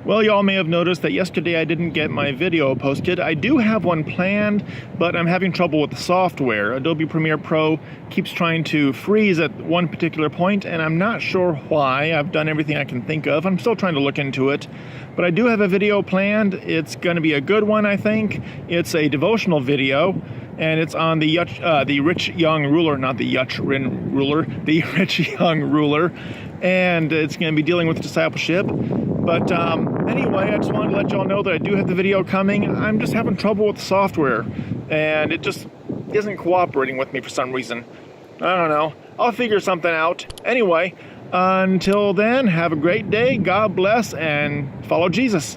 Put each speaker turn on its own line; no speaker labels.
Well, y'all may have noticed that yesterday I didn't get my video posted. I do have one planned, but I'm having trouble with the software. Adobe Premiere Pro keeps trying to freeze at one particular point, and I'm not sure why. I've done everything I can think of. I'm still trying to look into it. But I do have a video planned. It's going to be a good one, I think. It's a devotional video, and it's on the rich young ruler, not the Yutrin ruler, the rich young ruler. And it's going to be dealing with discipleship. But anyway, I just wanted to let y'all know that I do have the video coming. I'm just having trouble with the software, and it just isn't cooperating with me for some reason. I don't know. I'll figure something out. Anyway, until then, have a great day. God bless, and follow Jesus.